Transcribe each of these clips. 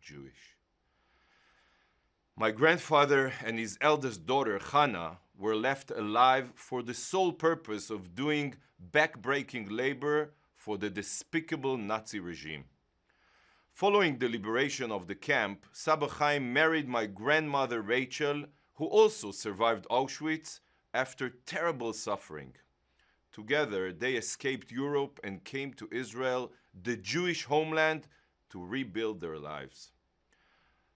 Jewish. My grandfather and his eldest daughter, Hannah, were left alive for the sole purpose of doing back-breaking labor for the despicable Nazi regime. Following the liberation of the camp, Saba Chaim married my grandmother Rachel, who also survived Auschwitz after terrible suffering. Together, they escaped Europe and came to Israel, the Jewish homeland, to rebuild their lives.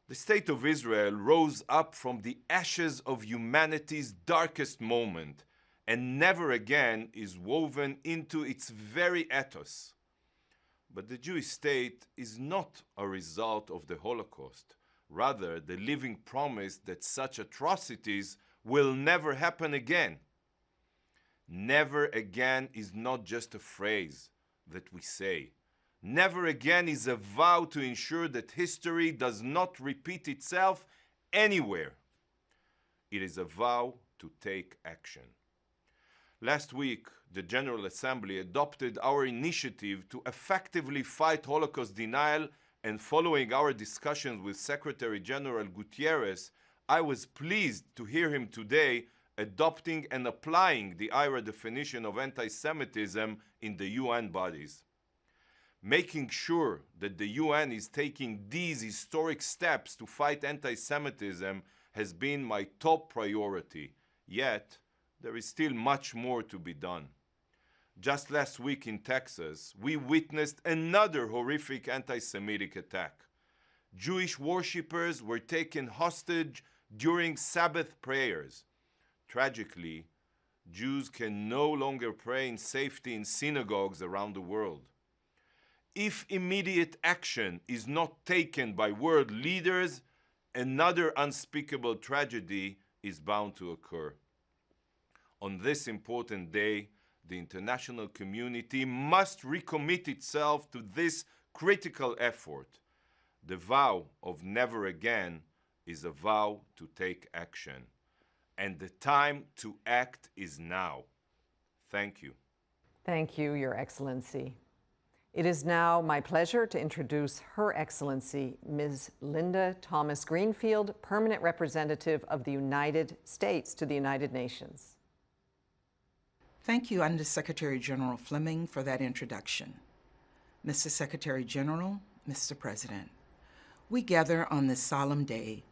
The state of Israel rose up from the ashes of humanity's darkest moment and never again is woven into its very ethos. But the Jewish state is not a result of the Holocaust, rather the living promise that such atrocities will never happen again. Never again is not just a phrase that we say. Never again is a vow to ensure that history does not repeat itself anywhere. It is a vow to take action. Last week, the General Assembly adopted our initiative to effectively fight Holocaust denial, and following our discussions with Secretary-General Guterres, I was pleased to hear him today adopting and applying the IHRA definition of anti-Semitism in the UN bodies. Making sure that the UN is taking these historic steps to fight anti-Semitism has been my top priority, yet there is still much more to be done. Just last week in Texas, we witnessed another horrific anti-Semitic attack. Jewish worshippers were taken hostage during Sabbath prayers. Tragically, Jews can no longer pray in safety in synagogues around the world. If immediate action is not taken by world leaders, another unspeakable tragedy is bound to occur. On this important day, the international community must recommit itself to this critical effort. The vow of never again is a vow to take action. And the time to act is now. Thank you. Thank you, Your Excellency. It is now my pleasure to introduce Her Excellency, Ms. Linda Thomas Greenfield, Permanent Representative of the United States to the United Nations. Thank you, Undersecretary General Fleming, for that introduction. Mr. Secretary General, Mr. President, we gather on this solemn day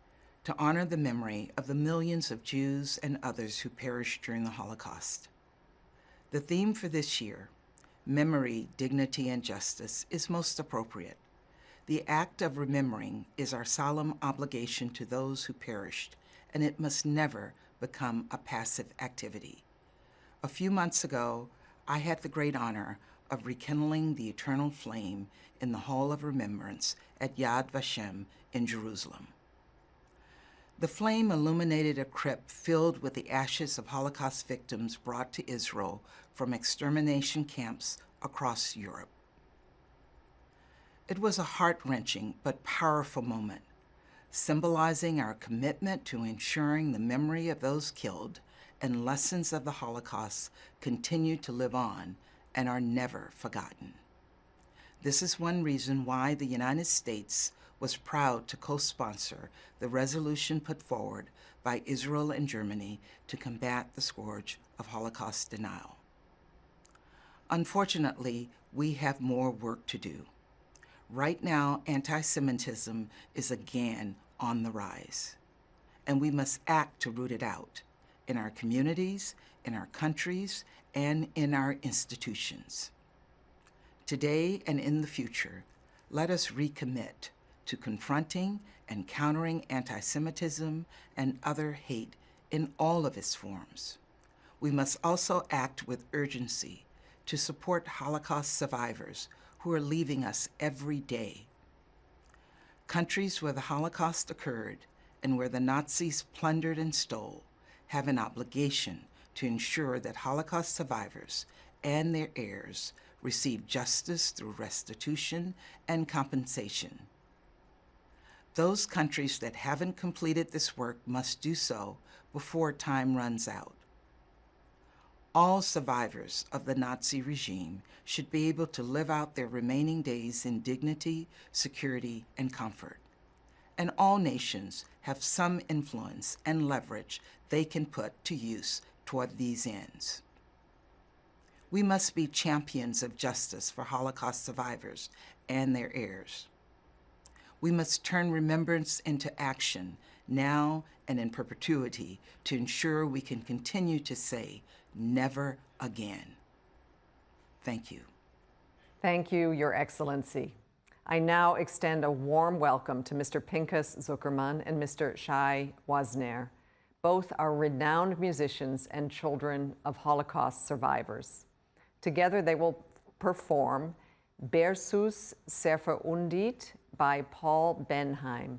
to honor the memory of the millions of Jews and others who perished during the Holocaust. The theme for this year, Memory, Dignity, and Justice, is most appropriate. The act of remembering is our solemn obligation to those who perished, and it must never become a passive activity. A few months ago, I had the great honor of rekindling the eternal flame in the Hall of Remembrance at Yad Vashem in Jerusalem. The flame illuminated a crypt filled with the ashes of Holocaust victims brought to Israel from extermination camps across Europe. It was a heart-wrenching but powerful moment, symbolizing our commitment to ensuring the memory of those killed and lessons of the Holocaust continue to live on and are never forgotten. This is one reason why the United States was proud to co-sponsor the resolution put forward by Israel and Germany to combat the scourge of Holocaust denial. Unfortunately, we have more work to do. Right now, anti-Semitism is again on the rise, and we must act to root it out in our communities, in our countries, and in our institutions. Today and in the future, let us recommit to confronting and countering anti-Semitism and other hate in all of its forms. We must also act with urgency to support Holocaust survivors who are leaving us every day. Countries where the Holocaust occurred and where the Nazis plundered and stole have an obligation to ensure that Holocaust survivors and their heirs receive justice through restitution and compensation. Those countries that haven't completed this work must do so before time runs out. All survivors of the Nazi regime should be able to live out their remaining days in dignity, security, and comfort. and all nations have some influence and leverage they can put to use toward these ends. We must be champions of justice for Holocaust survivors and their heirs. We must turn remembrance into action now and in perpetuity to ensure we can continue to say, never again. Thank you. Thank you, Your Excellency. I now extend a warm welcome to Mr. Pinkas Guter and Mr. Shai Wasner. Both are renowned musicians and children of Holocaust survivors. Together they will perform Bersus Serverundit by Paul Benheim.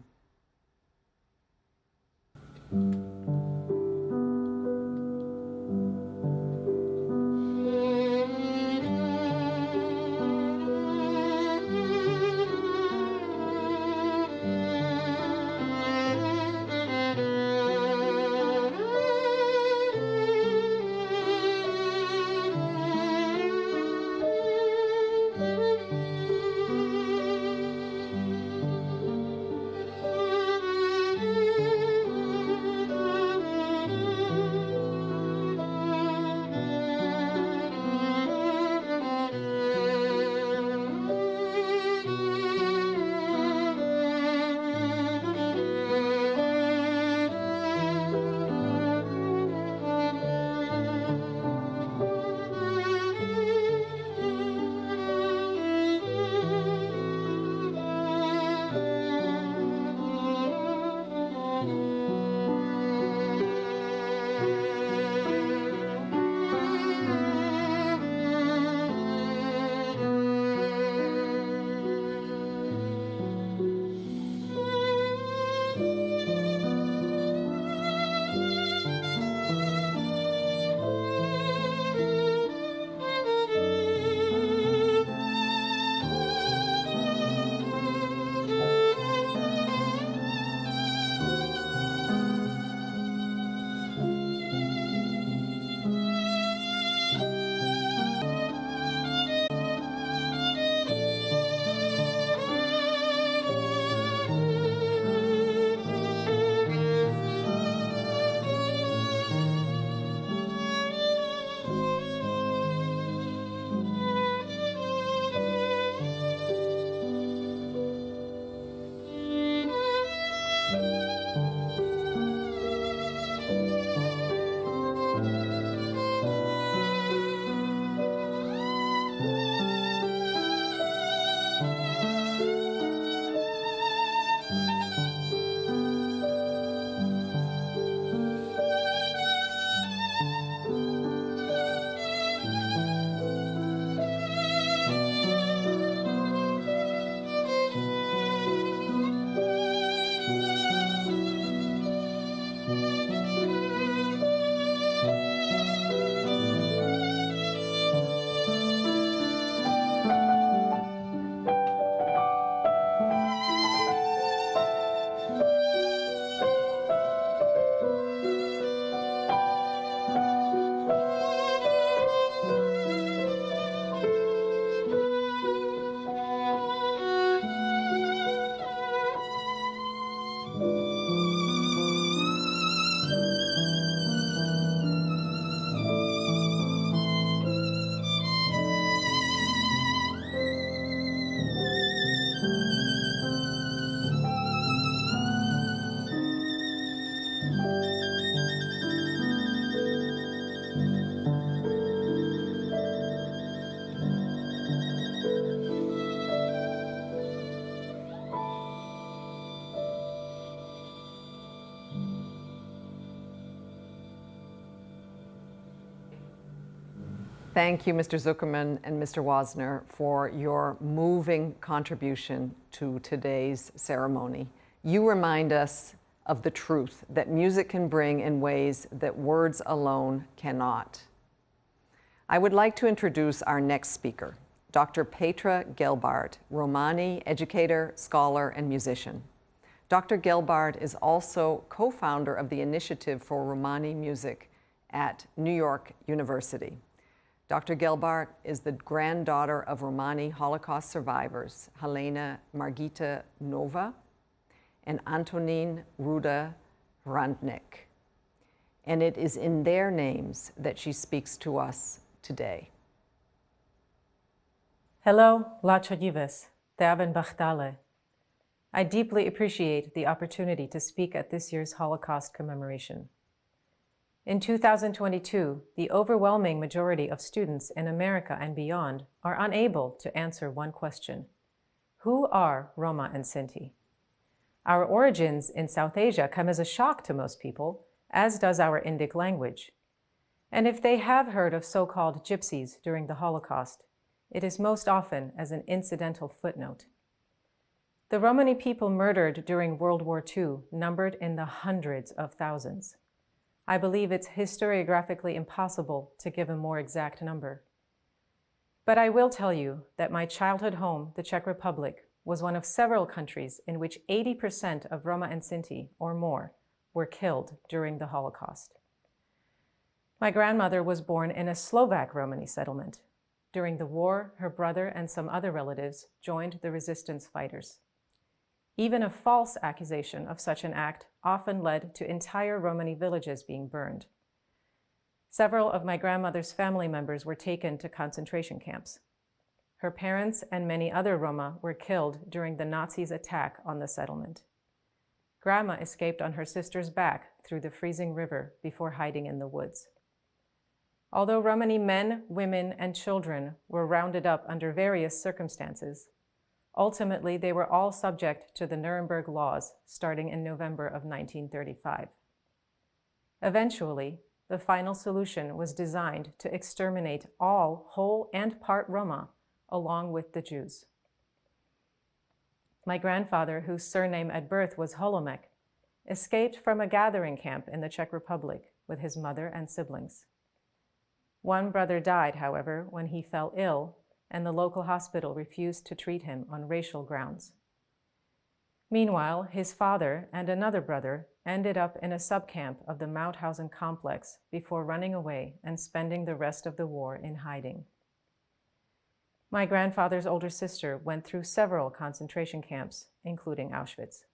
Thank you, Mr. Zuckerman and Mr. Wasner, for your moving contribution to today's ceremony. You remind us of the truth that music can bring in ways that words alone cannot. I would like to introduce our next speaker, Dr. Petra Gilbart, Romani educator, scholar, and musician. Dr. Gilbart is also co-founder of the Initiative for Romani Music at New York University. Dr. Gilbart is the granddaughter of Romani Holocaust survivors, Helena Margita Nova and Antonín Ruda Randnick. And it is in their names that she speaks to us today. Hello, Lachojives, Teaven Bachtale. I deeply appreciate the opportunity to speak at this year's Holocaust commemoration. In 2022, the overwhelming majority of students in America and beyond are unable to answer one question: who are Roma and Sinti? Our origins in South Asia come as a shock to most people, as does our Indic language. And if they have heard of so-called gypsies during the Holocaust, it is most often as an incidental footnote. The Romani people murdered during World War II numbered in the hundreds of thousands. I believe it's historiographically impossible to give a more exact number. But I will tell you that my childhood home, the Czech Republic, was one of several countries in which 80% of Roma and Sinti, or more, were killed during the Holocaust. My grandmother was born in a Slovak Romani settlement. During the war, her brother and some other relatives joined the resistance fighters. Even a false accusation of such an act often led to entire Romani villages being burned. Several of my grandmother's family members were taken to concentration camps. Her parents and many other Roma were killed during the Nazis' attack on the settlement. Grandma escaped on her sister's back through the freezing river before hiding in the woods. Although Romani men, women, and children were rounded up under various circumstances, ultimately, they were all subject to the Nuremberg laws starting in November of 1935. Eventually, the final solution was designed to exterminate all whole and part Roma, along with the Jews. My grandfather, whose surname at birth was Holomek, escaped from a gathering camp in the Czech Republic with his mother and siblings. One brother died, however, when he fell ill, and the local hospital refused to treat him on racial grounds. Meanwhile, his father and another brother ended up in a subcamp of the Mauthausen complex before running away and spending the rest of the war in hiding. My grandfather's older sister went through several concentration camps, including Auschwitz.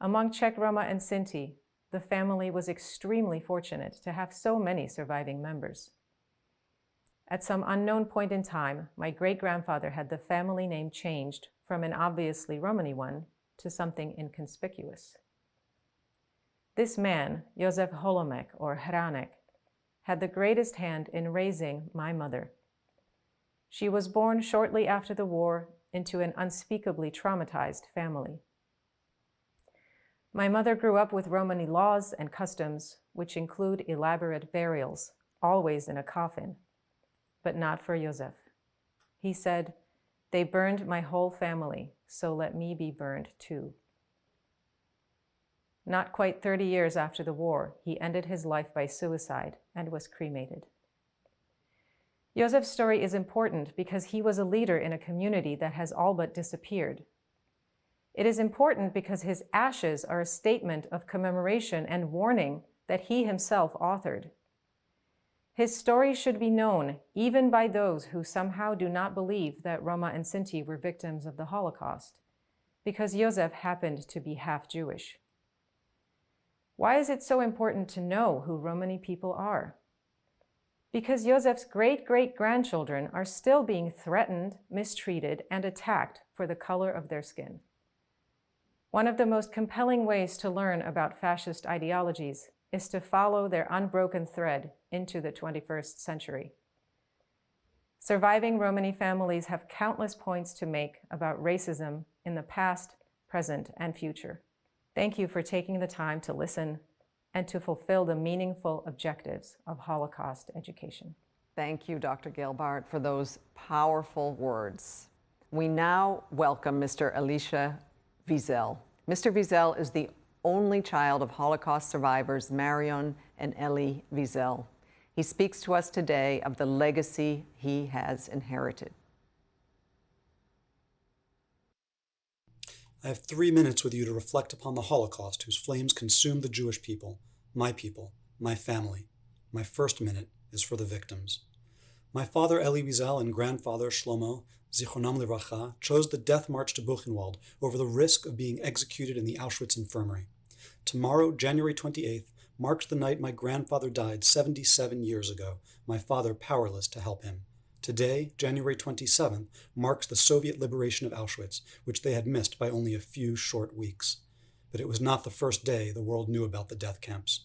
Among Czech Roma and Sinti, the family was extremely fortunate to have so many surviving members. At some unknown point in time, my great-grandfather had the family name changed from an obviously Romani one to something inconspicuous. This man, Josef Holomek, or Hranek, had the greatest hand in raising my mother. She was born shortly after the war into an unspeakably traumatized family. My mother grew up with Romani laws and customs, which include elaborate burials, always in a coffin, but not for Josef. He said, "They burned my whole family, so let me be burned too." Not quite 30 years after the war, he ended his life by suicide and was cremated. Josef's story is important because he was a leader in a community that has all but disappeared. It is important because his ashes are a statement of commemoration and warning that he himself authored. His story should be known even by those who somehow do not believe that Roma and Sinti were victims of the Holocaust, because Josef happened to be half Jewish. Why is it so important to know who Romani people are? Because Josef's great-great-grandchildren are still being threatened, mistreated, and attacked for the color of their skin. One of the most compelling ways to learn about fascist ideologies is to follow their unbroken thread into the 21st century. Surviving Romani families have countless points to make about racism in the past, present, and future. Thank you for taking the time to listen and to fulfill the meaningful objectives of Holocaust education. Thank you, Dr. Gilbart, for those powerful words. We now welcome Mr. Alicia Wiesel. Mr. Wiesel is the only child of Holocaust survivors Marion and Elie Wiesel. He speaks to us today of the legacy he has inherited. I have 3 minutes with you to reflect upon the Holocaust whose flames consumed the Jewish people, my family. My first minute is for the victims. My father Alicia Wiesel and grandfather Shlomo, Zichronam Livracha, chose the death march to Buchenwald over the risk of being executed in the Auschwitz infirmary. Tomorrow, January 28th, marks the night my grandfather died 77 years ago, my father powerless to help him. Today, January 27th, marks the Soviet liberation of Auschwitz, which they had missed by only a few short weeks. But it was not the first day the world knew about the death camps.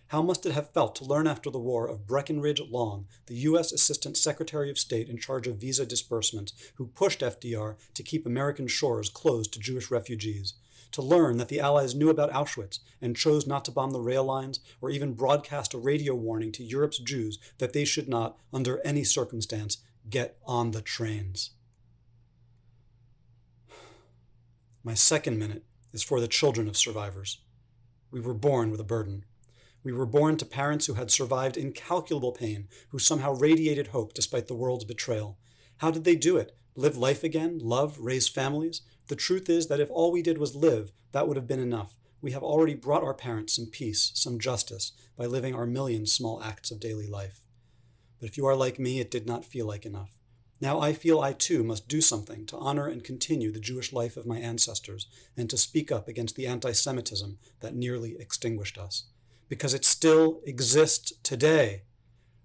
How must it have felt to learn after the war of Breckinridge Long, the U.S. Assistant Secretary of State in charge of visa disbursement, who pushed FDR to keep American shores closed to Jewish refugees? To learn that the Allies knew about Auschwitz and chose not to bomb the rail lines or even broadcast a radio warning to Europe's Jews that they should not, under any circumstance, get on the trains. My second minute is for the children of survivors. We were born with a burden. We were born to parents who had survived incalculable pain, who somehow radiated hope despite the world's betrayal. How did they do it? Live life again? Love? Raise families? The truth is that if all we did was live, that would have been enough. We have already brought our parents some peace, some justice, by living our million small acts of daily life. But if you are like me, it did not feel like enough. Now I feel I too must do something to honor and continue the Jewish life of my ancestors and to speak up against the anti-Semitism that nearly extinguished us. Because it still exists today.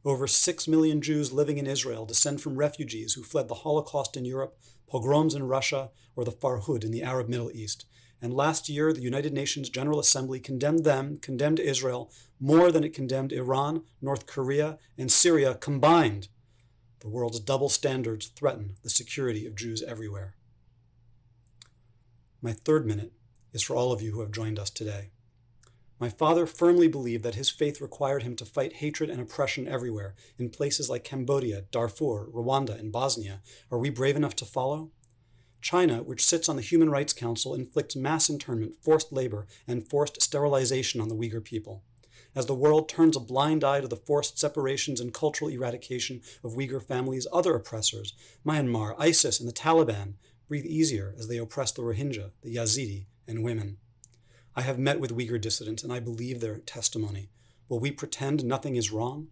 Over 6 million Jews living in Israel descend from refugees who fled the Holocaust in Europe, pogroms in Russia, or the Farhud in the Arab Middle East. And last year, the United Nations General Assembly condemned Israel more than it condemned Iran, North Korea, and Syria combined. The world's double standards threaten the security of Jews everywhere. My third minute is for all of you who have joined us today. My father firmly believed that his faith required him to fight hatred and oppression everywhere, in places like Cambodia, Darfur, Rwanda, and Bosnia. Are we brave enough to follow? China, which sits on the Human Rights Council, inflicts mass internment, forced labor, and forced sterilization on the Uyghur people. As the world turns a blind eye to the forced separations and cultural eradication of Uyghur families, other oppressors, Myanmar, ISIS, and the Taliban, breathe easier as they oppress the Rohingya, the Yazidi, and women. I have met with Uyghur dissidents, and I believe their testimony. Will we pretend nothing is wrong?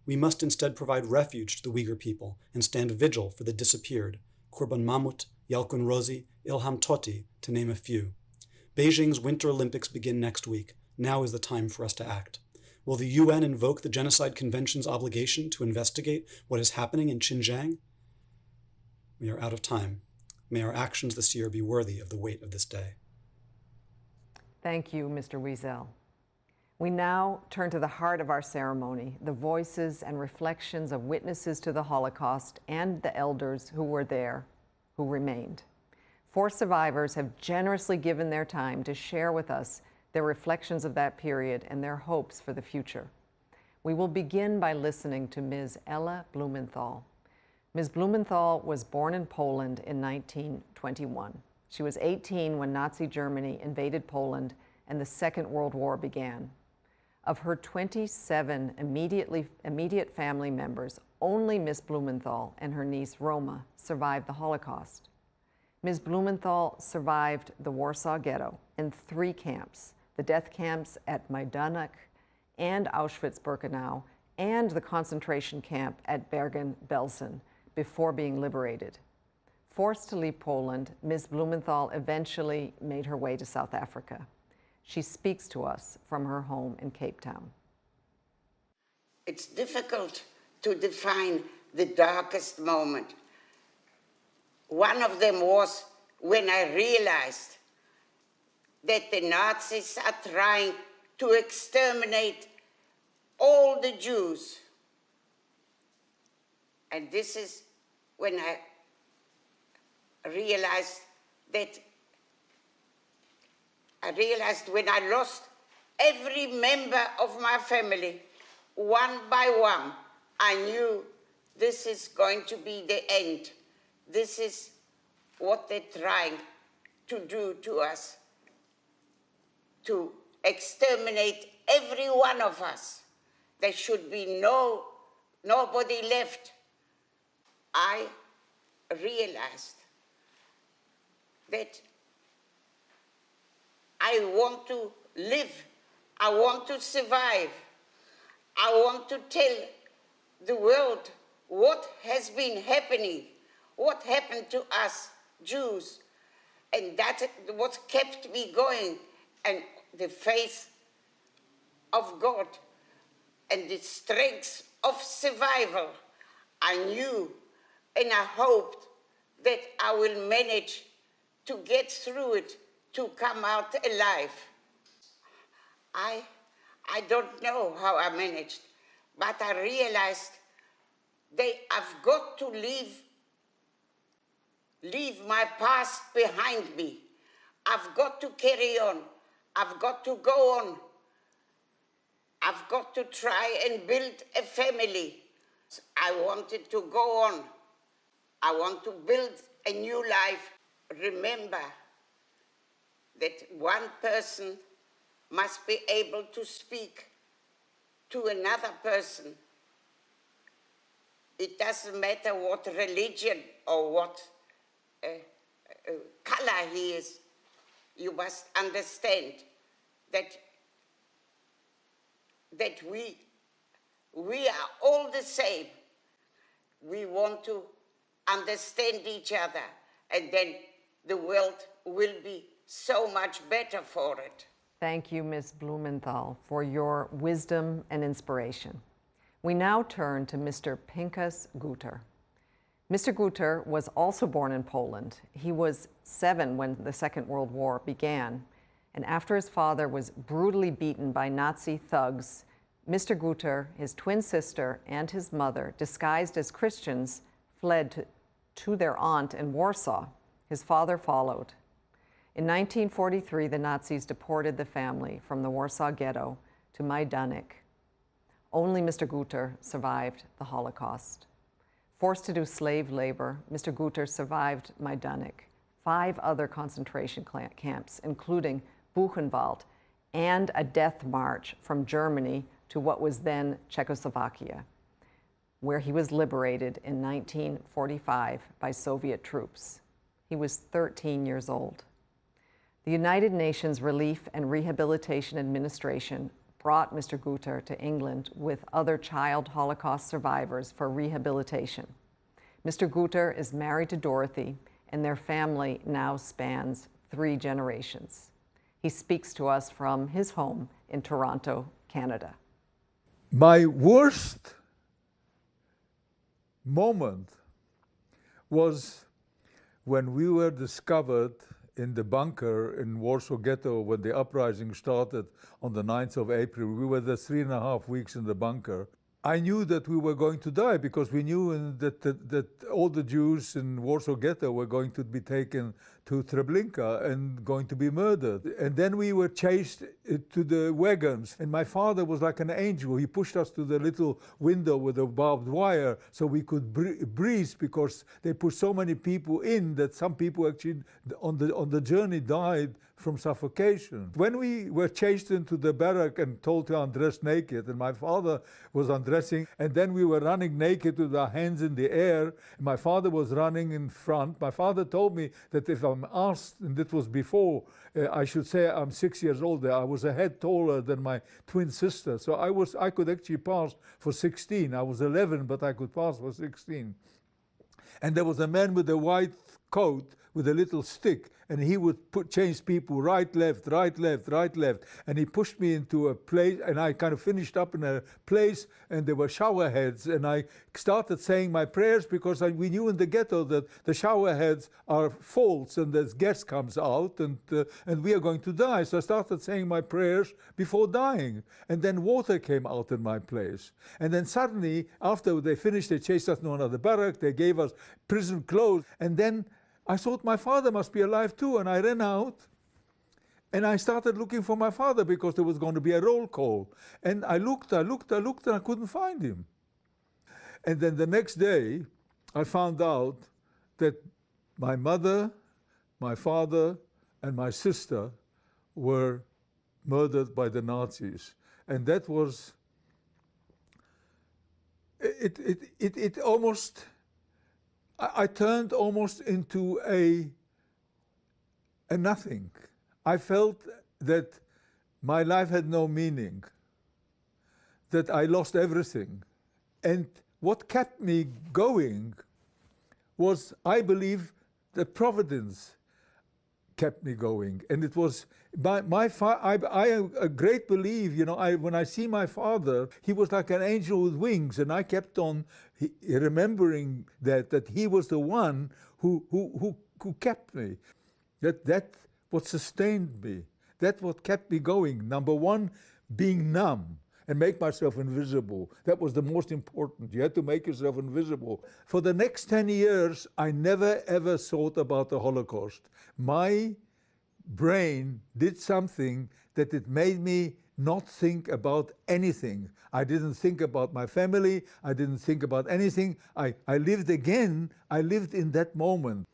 We must instead provide refuge to the Uyghur people and stand vigil for the disappeared, Kurban Mahmut, Yalkun Rozi, Ilham Tohti, to name a few. Beijing's Winter Olympics begin next week. Now is the time for us to act. Will the UN invoke the Genocide Convention's obligation to investigate what is happening in Xinjiang? We are out of time. May our actions this year be worthy of the weight of this day. Thank you, Mr. Wiesel. We now turn to the heart of our ceremony, the voices and reflections of witnesses to the Holocaust and the elders who were there, who remained. 4 survivors have generously given their time to share with us their reflections of that period and their hopes for the future. We will begin by listening to Ms. Ella Blumenthal. Ms. Blumenthal was born in Poland in 1921. She was 18 when Nazi Germany invaded Poland and the Second World War began. Of her 27 immediate family members, only Ms. Blumenthal and her niece Roma survived the Holocaust. Ms. Blumenthal survived the Warsaw Ghetto in 3 camps, the death camps at Majdanek and Auschwitz-Birkenau, and the concentration camp at Bergen-Belsen before being liberated. Forced to leave Poland, Ms. Blumenthal eventually made her way to South Africa. She speaks to us from her home in Cape Town. It's difficult to define the darkest moment. One of them was when I realized that the Nazis are trying to exterminate all the Jews. And this is when I realized when I lost every member of my family, one by one, I knew this is going to be the end. This is what they're trying to do to us, to exterminate every one of us. There should be nobody left. I realized that I want to live, I want to survive, I want to tell the world what has been happening, what happened to us Jews. And that's what kept me going, and the faith of God and the strength of survival. I knew and I hoped that I will manage to get through it, to come out alive. I don't know how I managed, but I realized that I've got to leave my past behind me. I've got to carry on. I've got to go on. I've got to try and build a family. I wanted to go on. I want to build a new life. Remember that one person must be able to speak to another person. It doesn't matter what religion or what color he is. You must understand that we are all the same. We want to understand each other, and then the world will be so much better for it. Thank you, Ms. Blumenthal, for your wisdom and inspiration. We now turn to Mr. Pinkas Guter. Mr. Guter was also born in Poland. He was 7 when the Second World War began, and after his father was brutally beaten by Nazi thugs, Mr. Guter, his twin sister, and his mother, disguised as Christians, fled to their aunt in Warsaw. His father followed. In 1943, the Nazis deported the family from the Warsaw Ghetto to Majdanek. Only Mr. Guter survived the Holocaust. Forced to do slave labor, Mr. Guter survived Majdanek, 5 other concentration camps, including Buchenwald, and a death march from Germany to what was then Czechoslovakia, where he was liberated in 1945 by Soviet troops. He was 13 years old. The United Nations Relief and Rehabilitation Administration brought Mr. Guter to England with other child Holocaust survivors for rehabilitation. Mr. Guter is married to Dorothy, and their family now spans 3 generations. He speaks to us from his home in Toronto, Canada. My worst moment was when we were discovered in the bunker in Warsaw Ghetto when the uprising started on the 9th of April. We were there 3.5 weeks in the bunker. I knew that we were going to die because we knew that all the Jews in Warsaw Ghetto were going to be taken to Treblinka and going to be murdered. And then we were chased to the wagons. And my father was like an angel. He pushed us to the little window with a barbed wire so we could breathe, because they put so many people in that some people actually on the journey died from suffocation. When we were chased into the barrack and told to undress naked, and my father was undressing, and then we were running naked with our hands in the air, and my father was running in front. My father told me that if I'm asked, and that was before, I should say I'm 6 years older, I was a head taller than my twin sister, so I could actually pass for 16. I was 11, but I could pass for 16. And there was a man with a white coat with a little stick, and he would change people right, left, right, left, right, left. And he pushed me into a place, and I kind of finished up in a place, and there were shower heads, and I started saying my prayers because we knew in the ghetto that the shower heads are false, and as gas comes out, and we are going to die. So I started saying my prayers before dying, and then water came out in my place. And then suddenly, after they finished, they chased us to another barrack, they gave us prison clothes, and then I thought my father must be alive too, and I ran out and I started looking for my father because there was going to be a roll call. And I looked, and I couldn't find him. And then the next day, I found out that my mother, my father, and my sister were murdered by the Nazis. And that was, it almost, I turned almost into a nothing. I felt that my life had no meaning, that I lost everything. And what kept me going was, I believe, the providence kept me going. And it was I a great belief, you know, when I see my father, he was like an angel with wings, and I kept on remembering that he was the one who kept me. That what sustained me. That's what kept me going. Number one, being numb and make myself invisible. That was the most important. You had to make yourself invisible. For the next 10 years, I never ever thought about the Holocaust. My brain did something that it made me not think about anything. I didn't think about my family. I didn't think about anything. I lived again. I lived in that moment.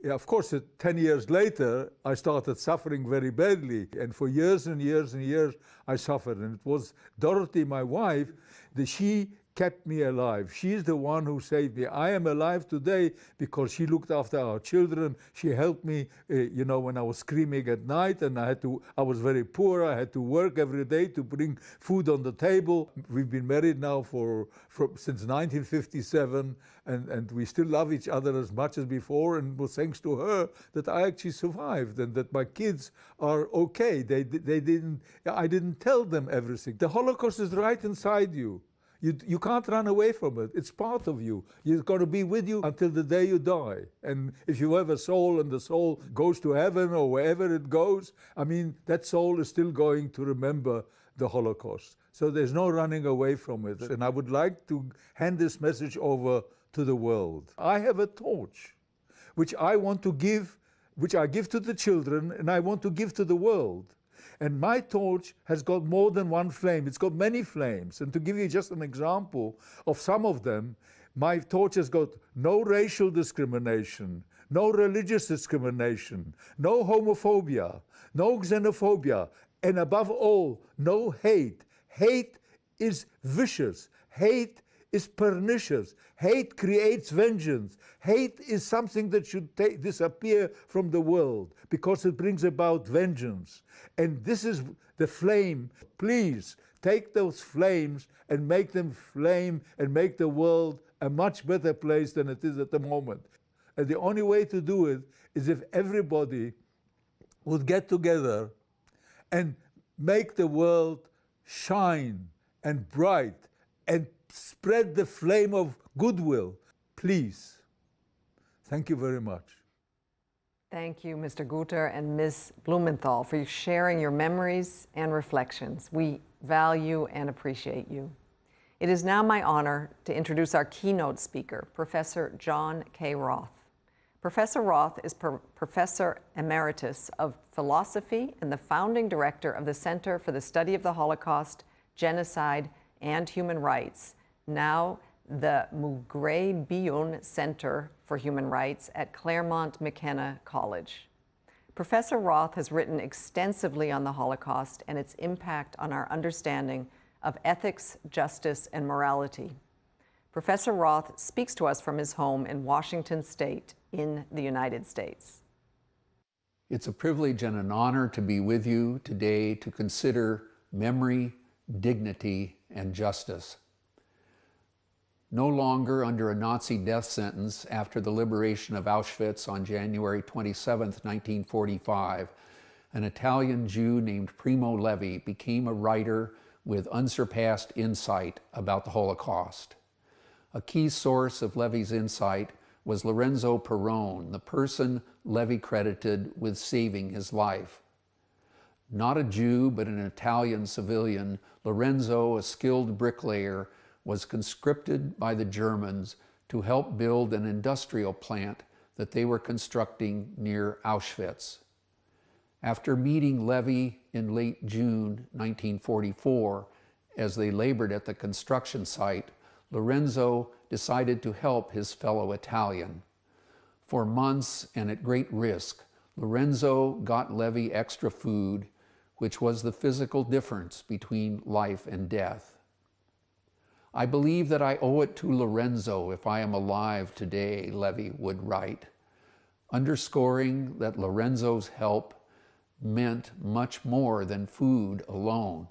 Of course, 10 years later, I started suffering very badly. And for years and years and years, I suffered. And it was Dorothy, my wife, that she kept me alive. She's the one who saved me. I am alive today because she looked after our children. She helped me, you know, when I was screaming at night, and I was very poor. I had to work every day to bring food on the table. We've been married now since 1957, and we still love each other as much as before, and it was thanks to her that I actually survived and that my kids are okay. I didn't tell them everything. The Holocaust is right inside you. You can't run away from it. It's part of you. It's going to be with you until the day you die. And if you have a soul and the soul goes to heaven or wherever it goes, I mean, that soul is still going to remember the Holocaust. So there's no running away from it. And I would like to hand this message over to the world. I have a torch, which I want to give, which I give to the children, and I want to give to the world. And my torch has got more than one flame. It's got many flames. And to give you just an example of some of them, my torch has got no racial discrimination, no religious discrimination, no homophobia, no xenophobia, and above all, no hate. Hate is vicious. Hate is pernicious. Hate creates vengeance. Hate is something that should disappear from the world because it brings about vengeance. And this is the flame. Please take those flames and make them flame and make the world a much better place than it is at the moment. And the only way to do it is if everybody would get together and make the world shine and bright and spread the flame of goodwill. Please. Thank you very much. Thank you, Mr. Guter and Ms. Blumenthal, for sharing your memories and reflections. We value and appreciate you. It is now my honor to introduce our keynote speaker, Professor John K. Roth. Professor Roth is Professor Emeritus of Philosophy and the founding director of the Center for the Study of the Holocaust, Genocide, and Human Rights, now the Mugray-Biyun Center for Human Rights at Claremont McKenna College. Professor Roth has written extensively on the Holocaust and its impact on our understanding of ethics, justice, and morality. Professor Roth speaks to us from his home in Washington State in the United States. It's a privilege and an honor to be with you today to consider memory, dignity, and justice. No longer under a Nazi death sentence after the liberation of Auschwitz on January 27, 1945, an Italian Jew named Primo Levi became a writer with unsurpassed insight about the Holocaust. A key source of Levi's insight was Lorenzo Perrone, the person Levi credited with saving his life. Not a Jew, but an Italian civilian, Lorenzo, a skilled bricklayer, was conscripted by the Germans to help build an industrial plant that they were constructing near Auschwitz. After meeting Levi in late June 1944, as they labored at the construction site, Lorenzo decided to help his fellow Italian. For months and at great risk, Lorenzo got Levi extra food, which was the physical difference between life and death. I believe that I owe it to Lorenzo if I am alive today, Levi would write, underscoring that Lorenzo's help meant much more than food alone.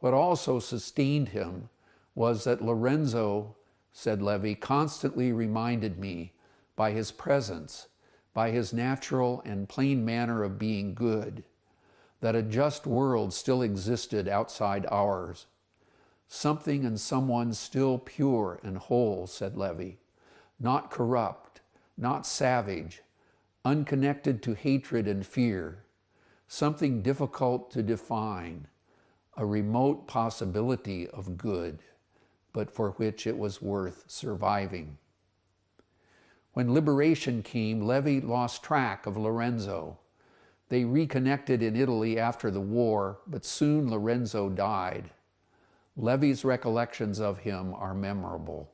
What also sustained him was that Lorenzo, said Levy, constantly reminded me by his presence, by his natural and plain manner of being good, that a just world still existed outside ours. Something and someone still pure and whole, said Levy, not corrupt, not savage, unconnected to hatred and fear, something difficult to define, a remote possibility of good, but for which it was worth surviving. When liberation came, Levy lost track of Lorenzo. They reconnected in Italy after the war, but soon Lorenzo died. Levy's recollections of him are memorable.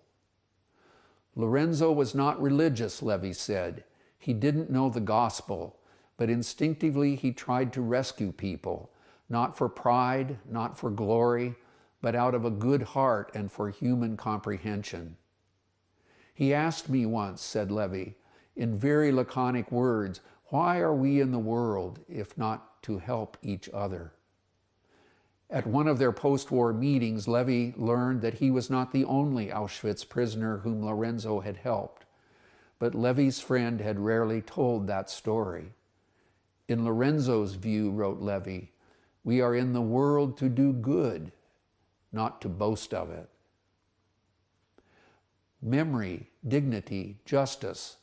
Lorenzo was not religious, Levy said. He didn't know the gospel, but instinctively he tried to rescue people, not for pride, not for glory, but out of a good heart and for human comprehension. He asked me once, said Levy, in very laconic words, why are we in the world if not to help each other? At one of their post-war meetings, Levy learned that he was not the only Auschwitz prisoner whom Lorenzo had helped, but Levy's friend had rarely told that story. In Lorenzo's view, wrote Levy, we are in the world to do good, not to boast of it. Memory, dignity, justice.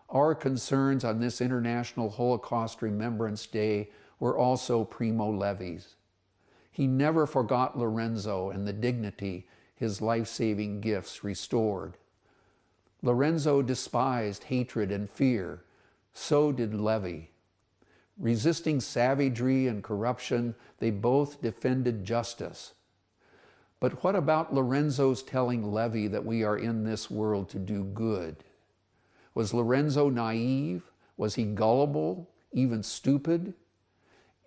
Our concerns on this International Holocaust Remembrance Day were also Primo Levy's. He never forgot Lorenzo and the dignity his life-saving gifts restored. Lorenzo despised hatred and fear. So did Levy. Resisting savagery and corruption, they both defended justice. But what about Lorenzo's telling Levy that we are in this world to do good? Was Lorenzo naive? Was he gullible, even stupid?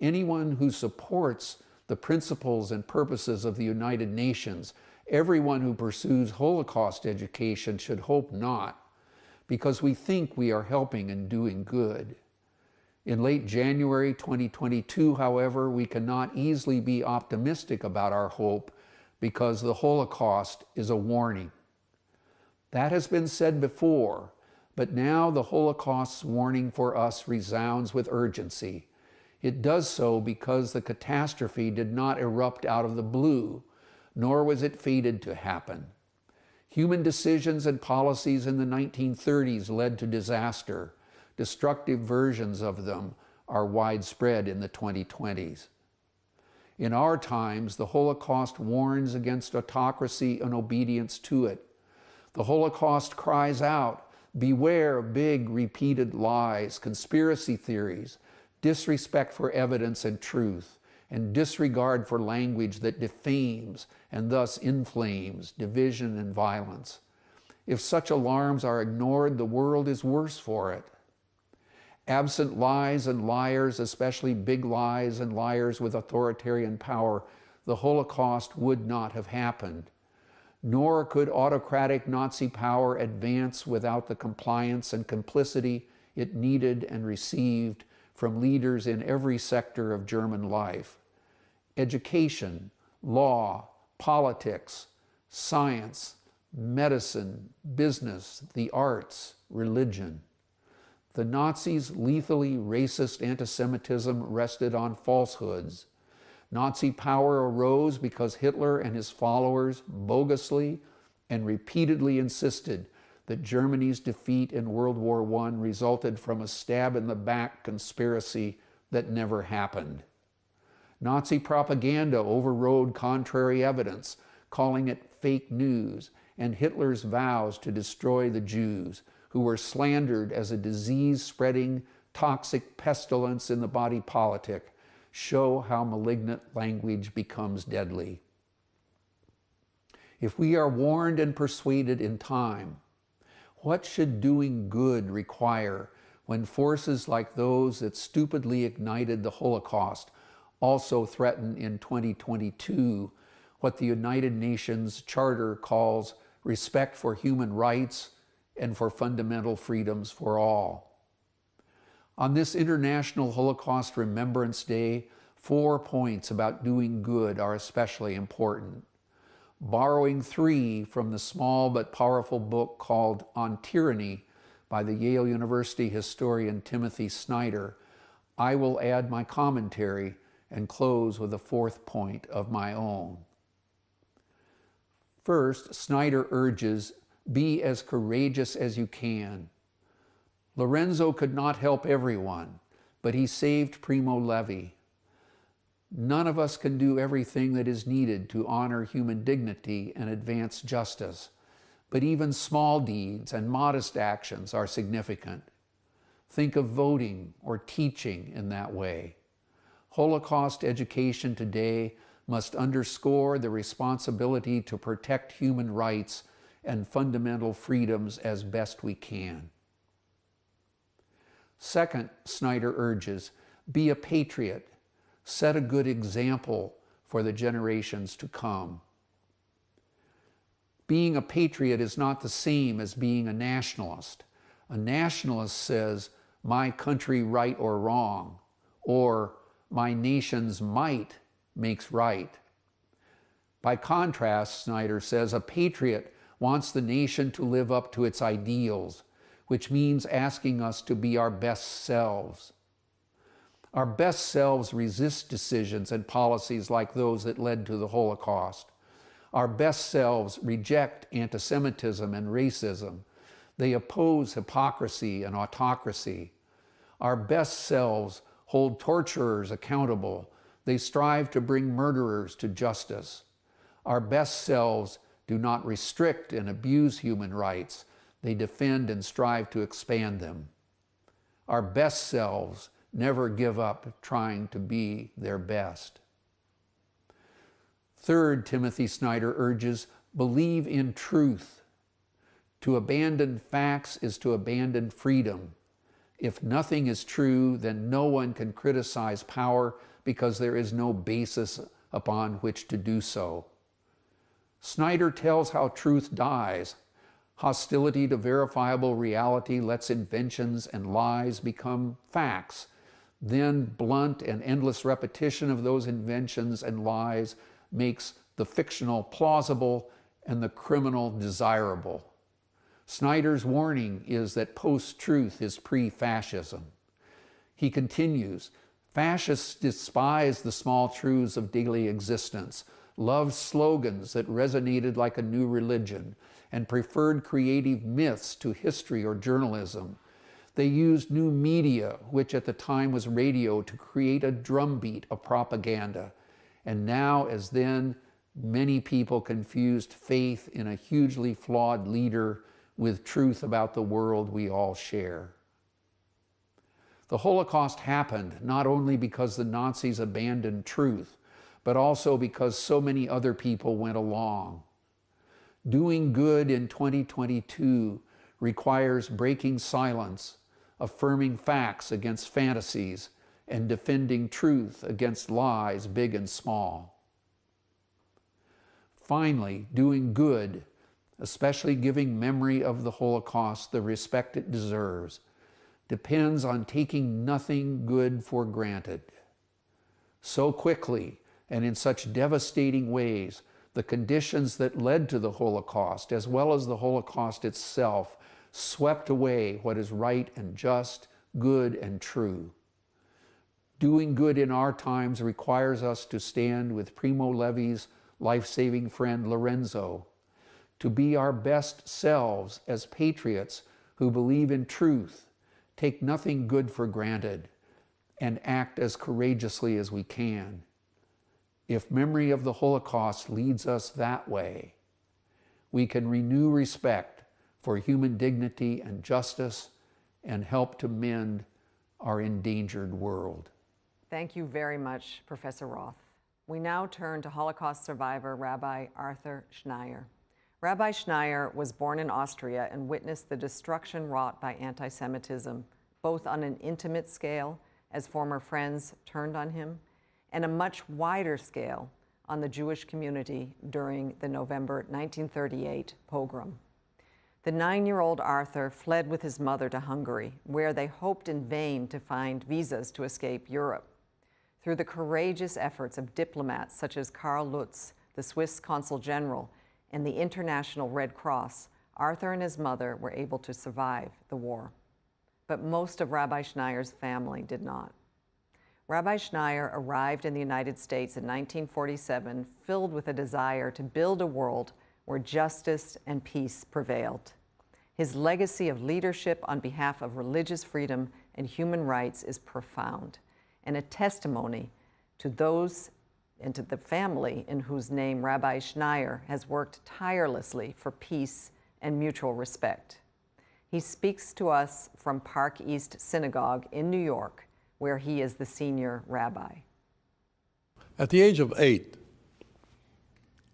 Anyone who supports the principles and purposes of the United Nations, everyone who pursues Holocaust education should hope not, because we think we are helping and doing good. In late January 2022, however, we cannot easily be optimistic about our hope because the Holocaust is a warning. That has been said before, but now the Holocaust's warning for us resounds with urgency. It does so because the catastrophe did not erupt out of the blue, nor was it fated to happen. Human decisions and policies in the 1930s led to disaster. Destructive versions of them are widespread in the 2020s. In our times, the Holocaust warns against autocracy and obedience to it. The Holocaust cries out, beware of big, repeated lies, conspiracy theories, disrespect for evidence and truth, and disregard for language that defames and thus inflames division and violence. If such alarms are ignored, the world is worse for it. Absent lies and liars, especially big lies and liars with authoritarian power, the Holocaust would not have happened. Nor could autocratic Nazi power advance without the compliance and complicity it needed and received from leaders in every sector of German life. Education, law, politics, science, medicine, business, the arts, religion. The Nazis' lethally racist anti-Semitism rested on falsehoods. Nazi power arose because Hitler and his followers bogusly and repeatedly insisted that Germany's defeat in World War I resulted from a stab-in-the-back conspiracy that never happened. Nazi propaganda overrode contrary evidence, calling it fake news, and Hitler's vows to destroy the Jews, who were slandered as a disease-spreading, toxic pestilence in the body politic, show how malignant language becomes deadly. If we are warned and persuaded in time, what should doing good require when forces like those that stupidly ignited the Holocaust also threaten in 2022 what the United Nations Charter calls respect for human rights and for fundamental freedoms for all? On this International Holocaust Remembrance Day, 4 points about doing good are especially important. borrowing 3 from the small but powerful book called On Tyranny by the Yale University historian Timothy Snyder, I will add my commentary and close with a 4th point of my own. First, Snyder urges, be as courageous as you can. Lorenzo could not help everyone, but he saved Primo Levi. None of us can do everything that is needed to honor human dignity and advance justice, but even small deeds and modest actions are significant. Think of voting or teaching in that way. Holocaust education today must underscore the responsibility to protect human rights and fundamental freedoms as best we can. Second, Snyder urges, be a patriot. Set a good example for the generations to come. Being a patriot is not the same as being a nationalist. A nationalist says, my country right or wrong, or my nation's might makes right. By contrast, Snyder says, a patriot wants the nation to live up to its ideals, which means asking us to be our best selves. Our best selves resist decisions and policies like those that led to the Holocaust. Our best selves reject anti-Semitism and racism. They oppose hypocrisy and autocracy. Our best selves hold torturers accountable. They strive to bring murderers to justice. Our best selves do not restrict and abuse human rights. They defend and strive to expand them. Our best selves never give up trying to be their best. Third, Timothy Snyder urges, believe in truth. To abandon facts is to abandon freedom. If nothing is true, then no one can criticize power because there is no basis upon which to do so. Snyder tells how truth dies. Hostility to verifiable reality lets inventions and lies become facts. Then blunt and endless repetition of those inventions and lies makes the fictional plausible and the criminal desirable. Snyder's warning is that post-truth is pre-fascism. He continues, fascists despise the small truths of daily existence, loved slogans that resonated like a new religion, and preferred creative myths to history or journalism. They used new media, which at the time was radio, to create a drumbeat of propaganda. And now, as then, many people confused faith in a hugely flawed leader with truth about the world we all share. The Holocaust happened not only because the Nazis abandoned truth, but also because so many other people went along. Doing good in 2022 requires breaking silence, affirming facts against fantasies, and defending truth against lies, big and small. Finally, doing good, especially giving memory of the Holocaust the respect it deserves, depends on taking nothing good for granted. So quickly and in such devastating ways, the conditions that led to the Holocaust, as well as the Holocaust itself, swept away what is right and just, good and true. Doing good in our times requires us to stand with Primo Levi's life-saving friend Lorenzo, to be our best selves as patriots who believe in truth, take nothing good for granted, and act as courageously as we can. If memory of the Holocaust leads us that way, we can renew respect for human dignity and justice and help to mend our endangered world. Thank you very much, Professor Roth. We now turn to Holocaust survivor Rabbi Arthur Schneier. Rabbi Schneier was born in Austria and witnessed the destruction wrought by anti-Semitism, both on an intimate scale, as former friends turned on him, and a much wider scale on the Jewish community during the November 1938 pogrom. The 9-year-old Arthur fled with his mother to Hungary, where they hoped in vain to find visas to escape Europe. Through the courageous efforts of diplomats such as Karl Lutz, the Swiss Consul General, and the International Red Cross, Arthur and his mother were able to survive the war. But most of Rabbi Schneier's family did not. Rabbi Schneier arrived in the United States in 1947, filled with a desire to build a world where justice and peace prevailed. His legacy of leadership on behalf of religious freedom and human rights is profound, and a testimony to those and to the family in whose name Rabbi Schneier has worked tirelessly for peace and mutual respect. He speaks to us from Park East Synagogue in New York, where he is the senior rabbi. At the age of 8,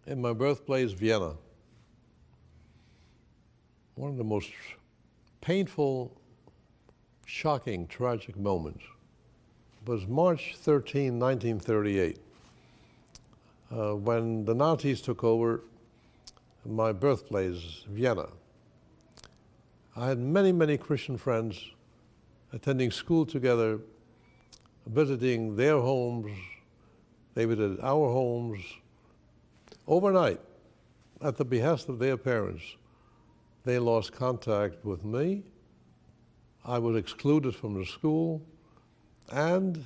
in my birthplace, Vienna, one of the most painful, shocking, tragic moments was March 13, 1938, when the Nazis took over my birthplace, Vienna. I had many, many Christian friends attending school together, visiting their homes. They visited our homes. Overnight, at the behest of their parents, they lost contact with me. I was excluded from the school and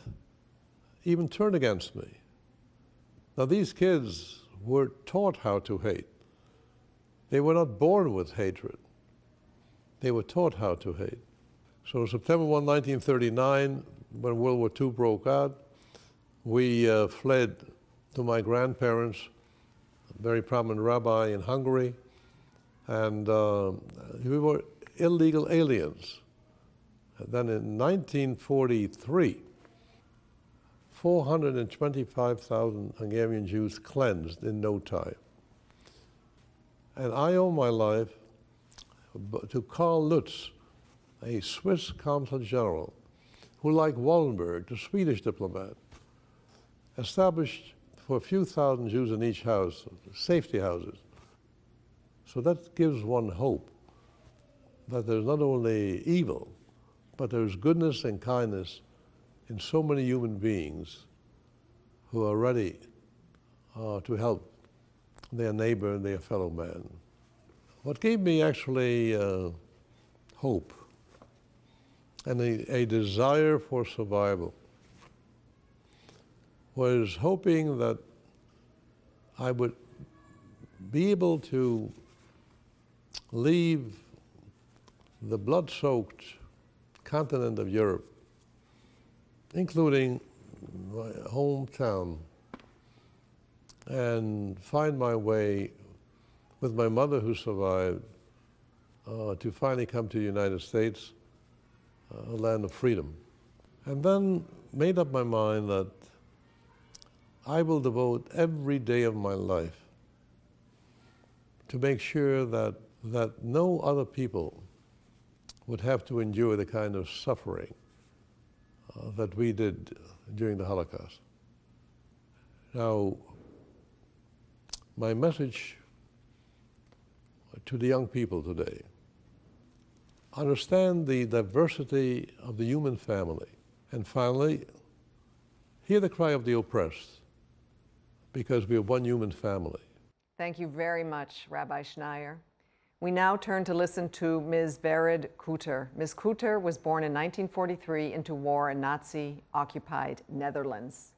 even turned against me. Now, these kids were taught how to hate. They were not born with hatred. They were taught how to hate. So September 1, 1939, when World War II broke out, we fled to my grandparents, a very prominent rabbi in Hungary, and we were illegal aliens. And then in 1943, 425,000 Hungarian Jews cleansed in no time. And I owe my life to Karl Lutz, a Swiss Consul General, who, like Wallenberg, the Swedish diplomat, established for a few thousand Jews in each house, safety houses. So that gives one hope that there's not only evil, but there's goodness and kindness in so many human beings who are ready to help their neighbor and their fellow man. What gave me actually hope and a desire for survival was hoping that I would be able to leave the blood-soaked continent of Europe, including my hometown, and find my way with my mother, who survived, to finally come to the United States, a land of freedom. And then made up my mind that I will devote every day of my life to make sure that no other people would have to endure the kind of suffering that we did during the Holocaust. Now, my message to the young people today: understand the diversity of the human family, and finally, hear the cry of the oppressed, because we are one human family. Thank you very much, Rabbi Schneier. We now turn to listen to Ms. Petra Gilbart. Ms. Guter was born in 1943 into war in Nazi-occupied Netherlands.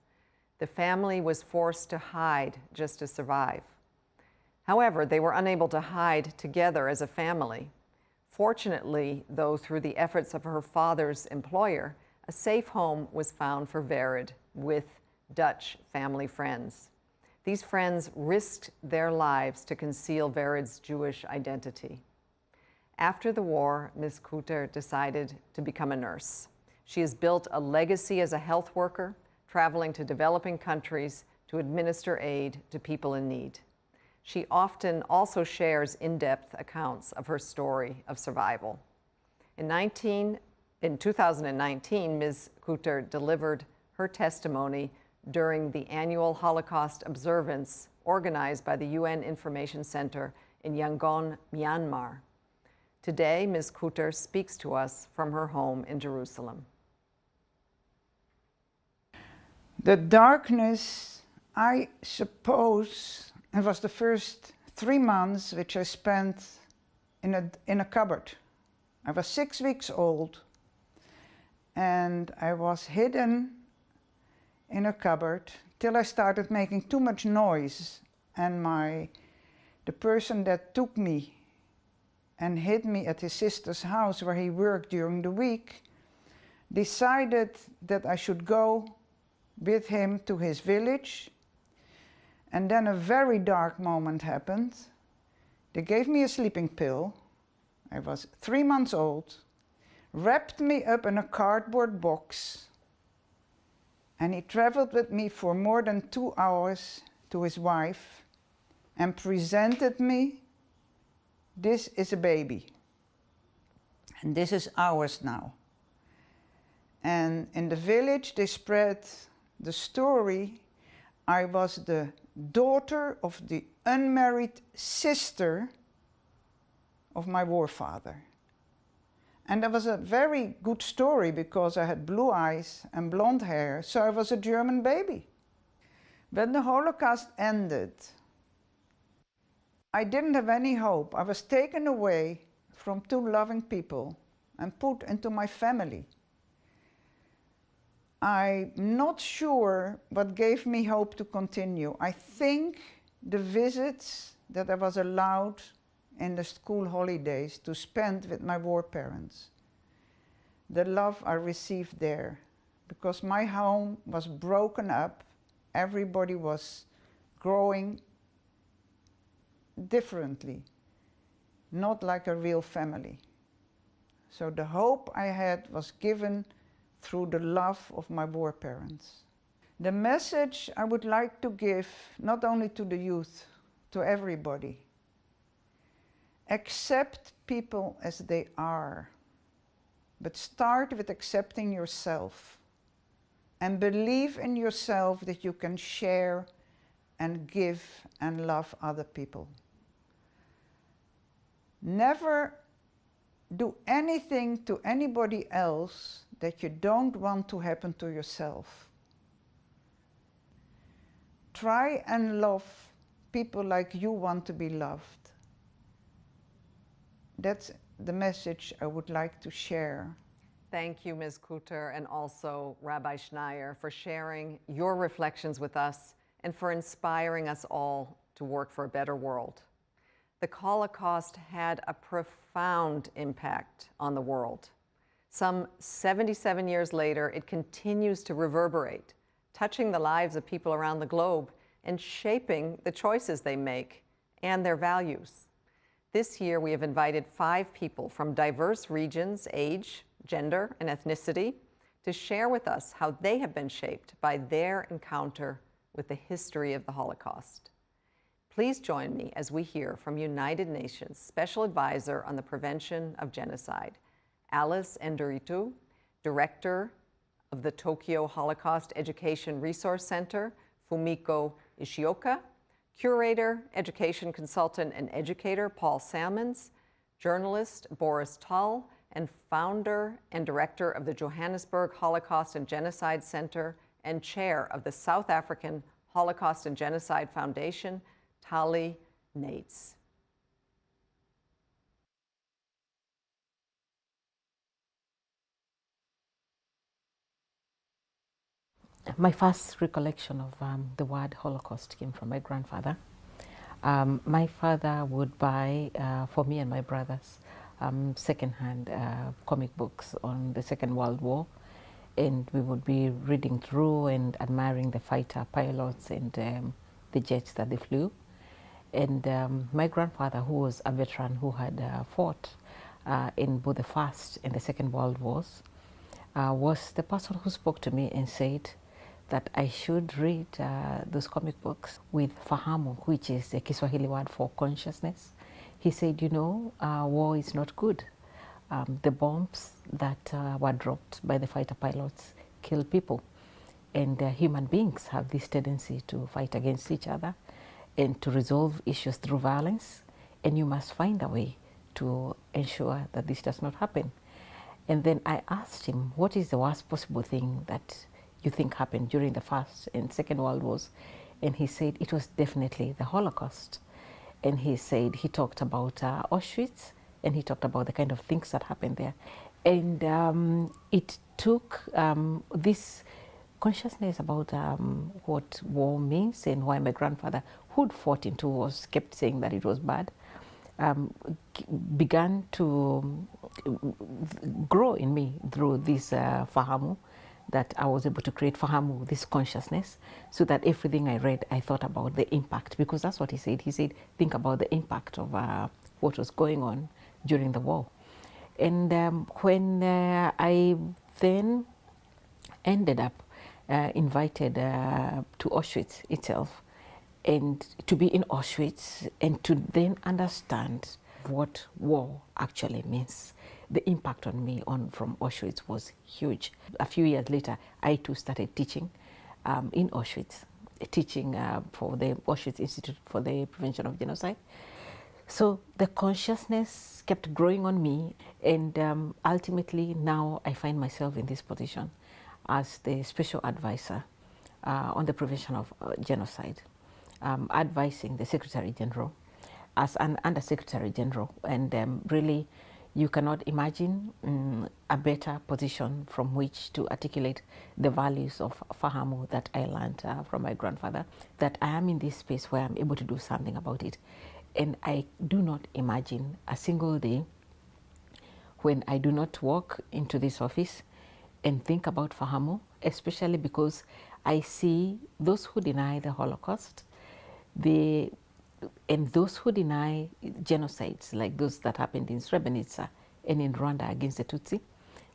The family was forced to hide just to survive. However, they were unable to hide together as a family. Fortunately, though, through the efforts of her father's employer, a safe home was found for Vered with Dutch family friends. These friends risked their lives to conceal Vered's Jewish identity. After the war, Ms. Guter decided to become a nurse. She has built a legacy as a health worker, traveling to developing countries to administer aid to people in need. She often also shares in-depth accounts of her story of survival. In 2019, Ms. Guter delivered her testimony during the annual Holocaust observance organized by the UN Information Center in Yangon, Myanmar. Today, Ms. Guter speaks to us from her home in Jerusalem. The darkness, I suppose, It was the first 3 months which I spent in a cupboard. I was 6 weeks old and I was hidden in a cupboard till I started making too much noise, and the person that took me and hid me at his sister's house where he worked during the week decided that I should go with him to his village. And then a very dark moment happened. They gave me a sleeping pill. I was 3 months old, wrapped me up in a cardboard box, and he traveled with me for more than 2 hours to his wife and presented me, this is a baby, and this is ours now. And in the village they spread the story I was the daughter of the unmarried sister of my war father. And that was a very good story because I had blue eyes and blonde hair, so I was a German baby. When the Holocaust ended, I didn't have any hope. I was taken away from 2 loving people and put into my family. I'm not sure what gave me hope to continue. I think the visits that I was allowed in the school holidays to spend with my war parents, the love I received there, because my home was broken up, everybody was growing differently, not like a real family. So the hope I had was given through the love of my war parents. The message I would like to give, not only to the youth, to everybody: accept people as they are, but start with accepting yourself and believe in yourself that you can share and give and love other people. Never do anything to anybody else that you don't want to happen to yourself. Try and love people like you want to be loved. That's the message I would like to share. Thank you, Ms. Guter, and also Rabbi Schneier, for sharing your reflections with us and for inspiring us all to work for a better world. The Holocaust had a profound impact on the world. Some 77 years later, it continues to reverberate, touching the lives of people around the globe and shaping the choices they make and their values. This year, we have invited 5 people from diverse regions, age, gender, and ethnicity to share with us how they have been shaped by their encounter with the history of the Holocaust. Please join me as we hear from United Nations Special Advisor on the Prevention of Genocide, Alice Nderitu, Director of the Tokyo Holocaust Education Resource Center, Fumiko Ishioka, Curator, Education Consultant, and Educator, Paul Salmons, Journalist, Boris Tull, and Founder and Director of the Johannesburg Holocaust and Genocide Center and Chair of the South African Holocaust and Genocide Foundation, Tali Nates. My first recollection of the word Holocaust came from my grandfather. My father would buy, for me and my brothers, second-hand comic books on the Second World War, and we would be reading through and admiring the fighter pilots and the jets that they flew. And my grandfather, who was a veteran who had fought in both the First and the Second World Wars, was the person who spoke to me and said that I should read those comic books with fahamu, which is a Kiswahili word for consciousness. He said, you know, war is not good. The bombs that were dropped by the fighter pilots kill people. And human beings have this tendency to fight against each other and to resolve issues through violence. And you must find a way to ensure that this does not happen. And then I asked him, what is the worst possible thing that you think happened during the First and Second World Wars? And he said it was definitely the Holocaust. And he said he talked about Auschwitz, and he talked about the kind of things that happened there. And it took this consciousness about what war means and why my grandfather, who'd fought in 2 wars, kept saying that it was bad, began to grow in me through this fahamu, that I was able to create fahamu, this consciousness, so that everything I read, I thought about the impact, because that's what he said. He said, think about the impact of what was going on during the war. And when I then ended up invited to Auschwitz itself, and to be in Auschwitz and to then understand what war actually means. The impact on me from Auschwitz was huge. A few years later, I too started teaching in Auschwitz, teaching for the Auschwitz Institute for the Prevention of Genocide. So the consciousness kept growing on me, and ultimately now I find myself in this position as the special advisor on the prevention of genocide, advising the Secretary-General as an Under-Secretary-General. And really, you cannot imagine a better position from which to articulate the values of fahamu that I learned from my grandfather, that I am in this space where I'm able to do something about it. And I do not imagine a single day when I do not walk into this office and think about fahamu, especially because I see those who deny the Holocaust, and those who deny genocides like those that happened in Srebrenica and in Rwanda against the Tutsi.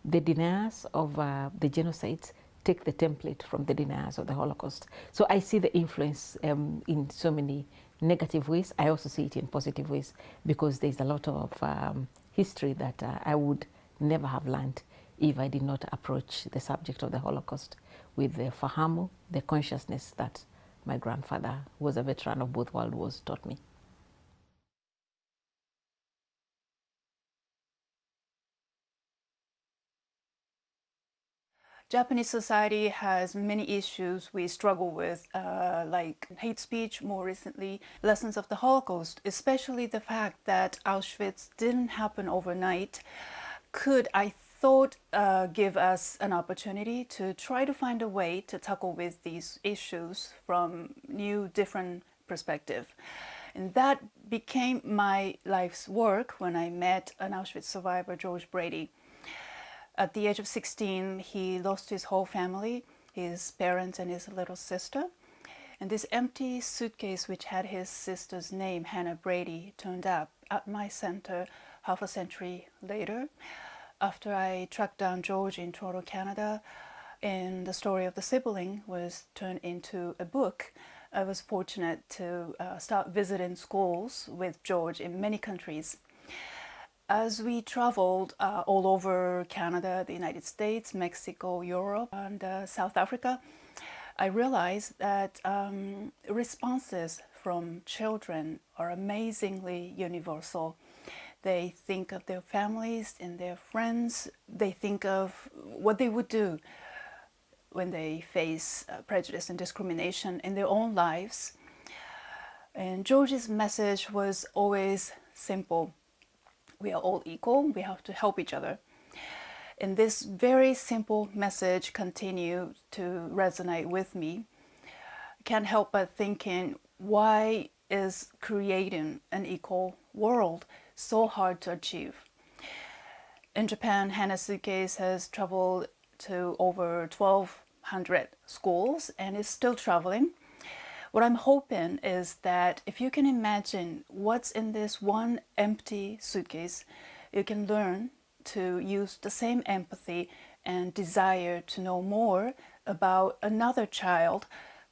The deniers of the genocides take the template from the deniers of the Holocaust. So I see the influence in so many negative ways. I also see it in positive ways, because there's a lot of history that I would never have learned if I did not approach the subject of the Holocaust with the fahamu, the consciousness that my grandfather, who was a veteran of both world wars, taught me. Japanese society has many issues we struggle with, like hate speech, more recently, lessons of the Holocaust, especially the fact that Auschwitz didn't happen overnight, could, I thought, give us an opportunity to try to find a way to tackle with these issues from new, different perspective. And that became my life's work when I met an Auschwitz survivor, George Brady. At the age of 16, he lost his whole family, his parents and his little sister. And this empty suitcase, which had his sister's name, Hannah Brady, turned up at my center half a century later. After I tracked down George in Toronto, Canada, and the story of the sibling was turned into a book, I was fortunate to start visiting schools with George in many countries. As we traveled all over Canada, the United States, Mexico, Europe, and South Africa, I realized that responses from children are amazingly universal. They think of their families and their friends. They think of what they would do when they face prejudice and discrimination in their own lives. And George's message was always simple. We are all equal. We have to help each other. And this very simple message continued to resonate with me. I can't help but thinking, why is creating an equal world so hard to achieve? In Japan, Hannah's suitcase has traveled to over 1,200 schools and is still traveling. What I'm hoping is that if you can imagine what's in this one empty suitcase, you can learn to use the same empathy and desire to know more about another child.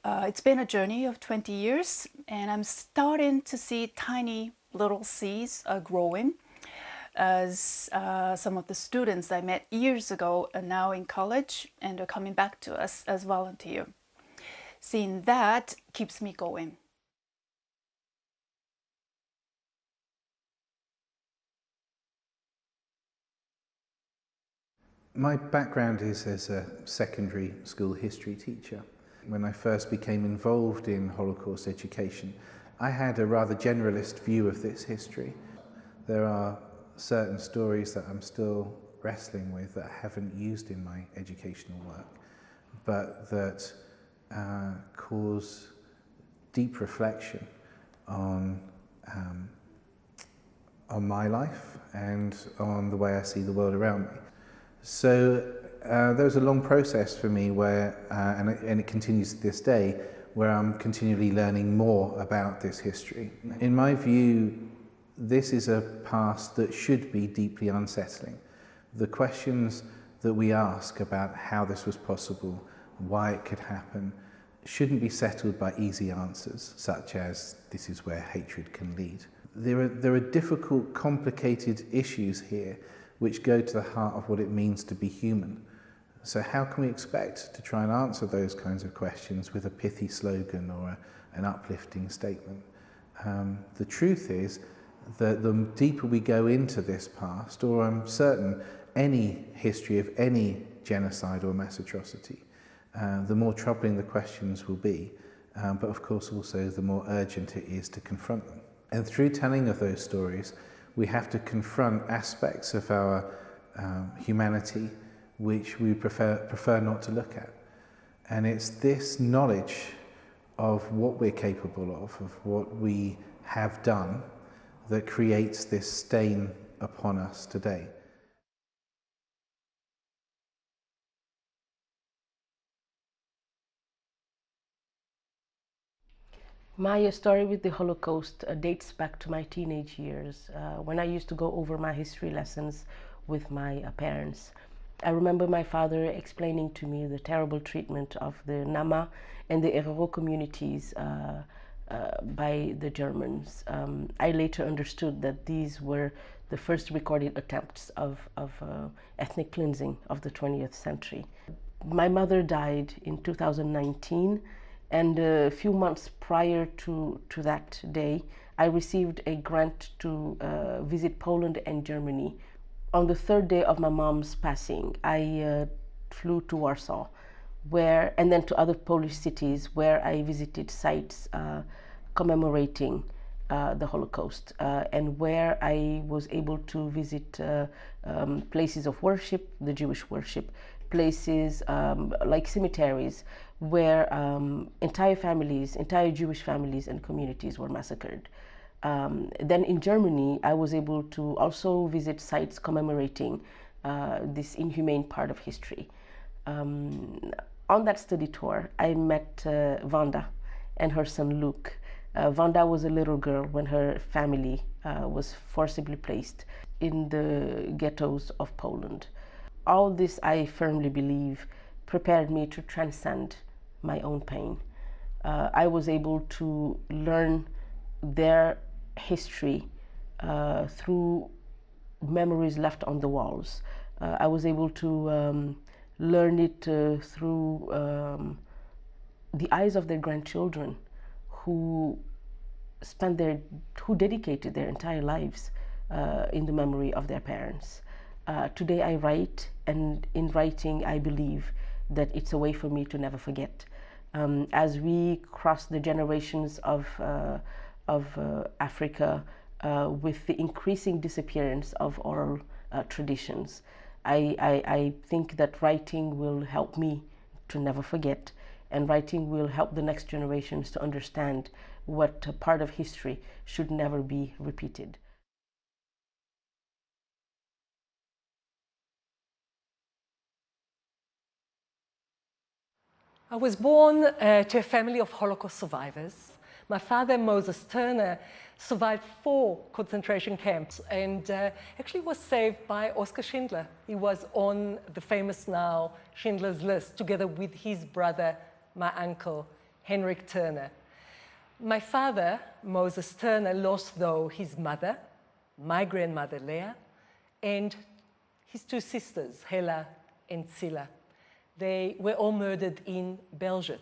It's been a journey of 20 years, and I'm starting to see tiny little seeds are growing as some of the students I met years ago are now in college and are coming back to us as volunteers. Seeing that keeps me going. My background is as a secondary school history teacher, When I first became involved in Holocaust education, I had a rather generalist view of this history. There are certain stories that I'm still wrestling with that I haven't used in my educational work, but that cause deep reflection on my life and on the way I see the world around me. So there was a long process for me where, and it continues to this day, where I'm continually learning more about this history. In my view, this is a past that should be deeply unsettling. The questions that we ask about how this was possible, why it could happen, shouldn't be settled by easy answers, such as this is where hatred can lead. There are difficult, complicated issues here which go to the heart of what it means to be human. So how can we expect to try and answer those kinds of questions with a pithy slogan or an uplifting statement? The truth is that the deeper we go into this past, or I'm certain any history of any genocide or mass atrocity, the more troubling the questions will be, but of course also the more urgent it is to confront them. And through telling of those stories, we have to confront aspects of our humanity which we prefer not to look at. And it's this knowledge of what we're capable of what we have done, that creates this stain upon us today. My story with the Holocaust dates back to my teenage years, when I used to go over my history lessons with my parents. I remember my father explaining to me the terrible treatment of the Nama and the Herero communities by the Germans. I later understood that these were the first recorded attempts of ethnic cleansing of the 20th century. My mother died in 2019, and a few months prior to that day, I received a grant to visit Poland and Germany. On the third day of my mom's passing, I flew to Warsaw, and then to other Polish cities where I visited sites commemorating the Holocaust, and where I was able to visit places of worship, the Jewish worship, places like cemeteries where entire Jewish families and communities were massacred. Then in Germany, I was able to also visit sites commemorating this inhumane part of history. On that study tour, I met Wanda and her son Luke. Wanda was a little girl when her family was forcibly placed in the ghettos of Poland. All this, I firmly believe, prepared me to transcend my own pain. I was able to learn their history through memories left on the walls. I was able to learn it through the eyes of their grandchildren, who dedicated their entire lives in the memory of their parents. Today I write, and in writing I believe that it's a way for me to never forget. As we cross the generations of Africa with the increasing disappearance of oral traditions, I think that writing will help me to never forget, and writing will help the next generations to understand what part of history should never be repeated. I was born to a family of Holocaust survivors. My father, Moses Turner, survived 4 concentration camps and actually was saved by Oskar Schindler. He was on the famous now Schindler's List, together with his brother, my uncle, Henrik Turner. My father, Moses Turner, lost, though, his mother, my grandmother, Leah, and his 2 sisters, Hela and Sila. They were all murdered in Belzec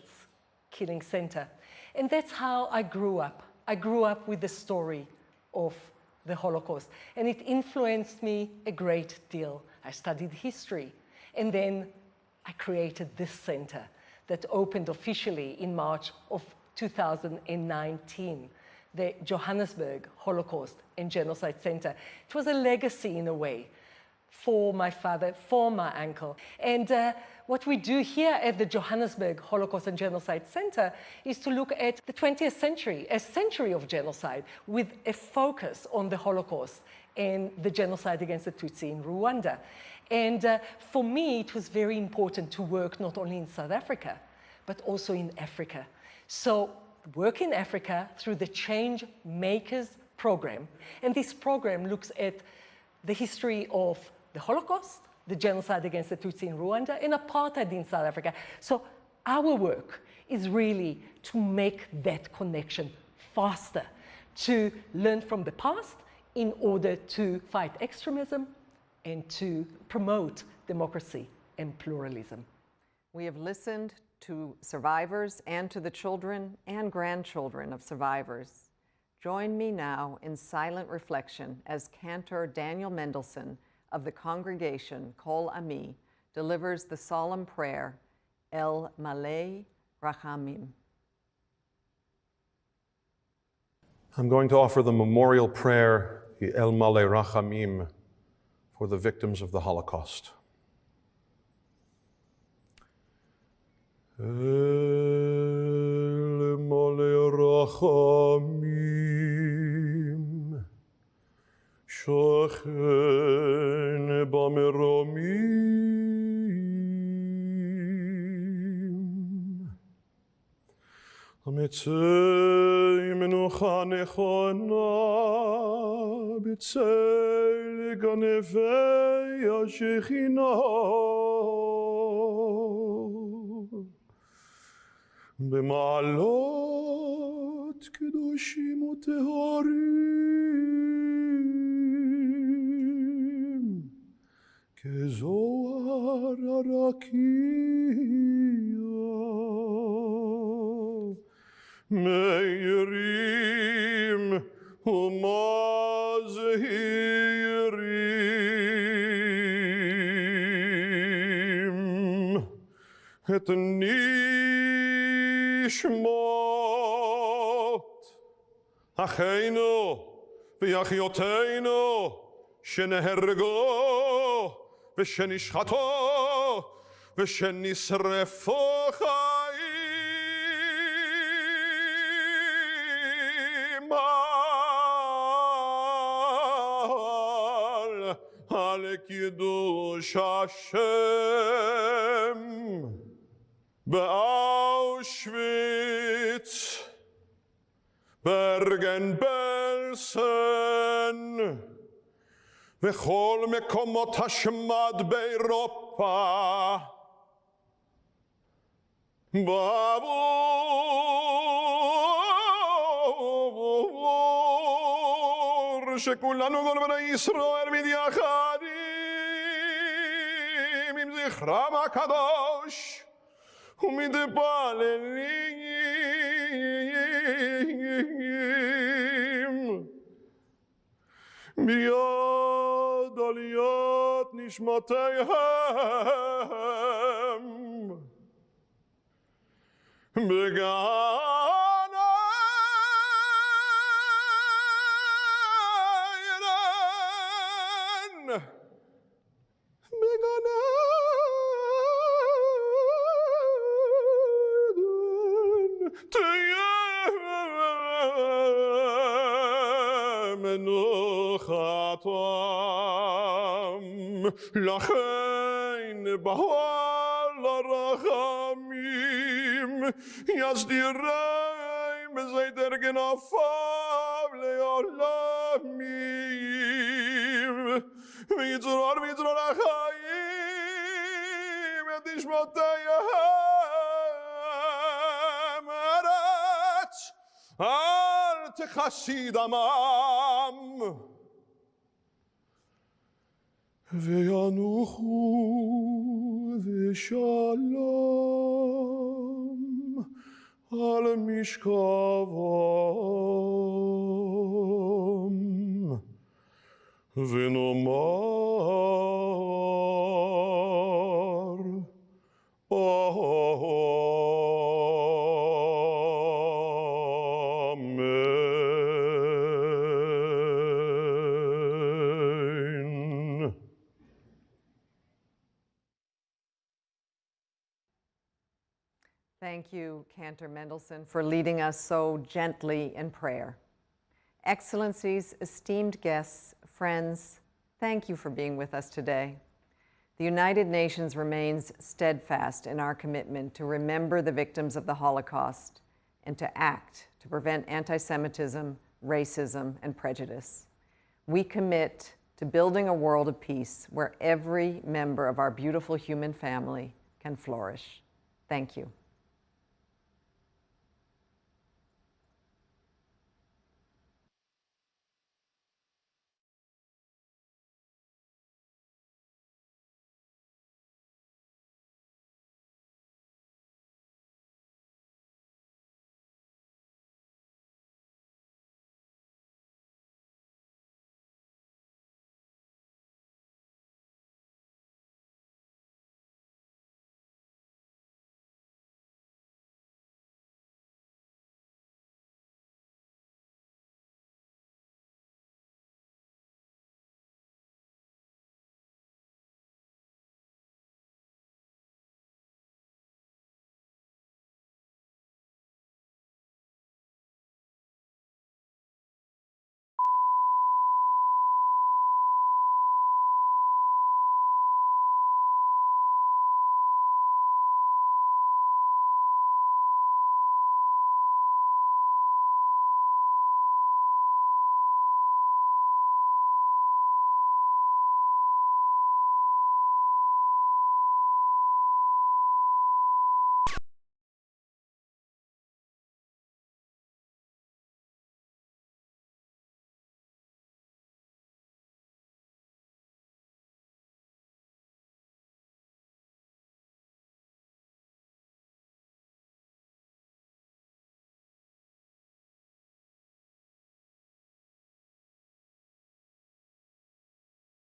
killing center. And that's how I grew up. I grew up with the story of the Holocaust, and it influenced me a great deal. I studied history, and then I created this center that opened officially in March of 2019, the Johannesburg Holocaust and Genocide Center. It was a legacy in a way for my father, for my uncle. And what we do here at the Johannesburg Holocaust and Genocide Center is to look at the 20th century, a century of genocide, with a focus on the Holocaust and the genocide against the Tutsi in Rwanda. And for me, it was very important to work not only in South Africa, but also in Africa. So work in Africa through the Change Makers program. And this program looks at the history of the Holocaust, the genocide against the Tutsi in Rwanda, and apartheid in South Africa. So our work is really to make that connection faster, to learn from the past in order to fight extremism and to promote democracy and pluralism. We have listened to survivors and to the children and grandchildren of survivors. Join me now in silent reflection as Cantor Daniel Mendelsohn of the congregation Kol Ami delivers the solemn prayer, El Malei Rachamim. I'm going to offer the memorial prayer, El Malei Rachamim, for the victims of the Holocaust. El Malei Rachamim, Shochen Bameromim, Ametzei Menucha Nechona, Betzei Ganevei HaShechina, B'ma'alot Kedoshim U'Teharim, Kezohar HaRakia, Meirim U'Mazhirim, Et Nishmot Acheinu V'Achioteinu Shenehergo V'Shenishchato V'Shenisrefu Chaim Al Kiddush Hashem Auschwitz, Bergen-Belsen, וכל מקומות השמד באירופה, בעבור שכולנו כל בני ישראל מתייחדים עם זכרם הקדוש, ומתפללים ביד עליית נשמותיהם בגן העדן, בגן תהיה מנוחתם, לכן בהל הרחמים יסדירם בזיתר כנפיו לעולמים, ויצרור החיים את נשמותיהם אל תכסיד עמם, וינוחו ושלום על משכבם, ונאמר Thank you, Cantor Mendelsohn, for leading us so gently in prayer. Excellencies, esteemed guests, friends, thank you for being with us today. The United Nations remains steadfast in our commitment to remember the victims of the Holocaust and to act to prevent anti-Semitism, racism, and prejudice. We commit to building a world of peace where every member of our beautiful human family can flourish. Thank you.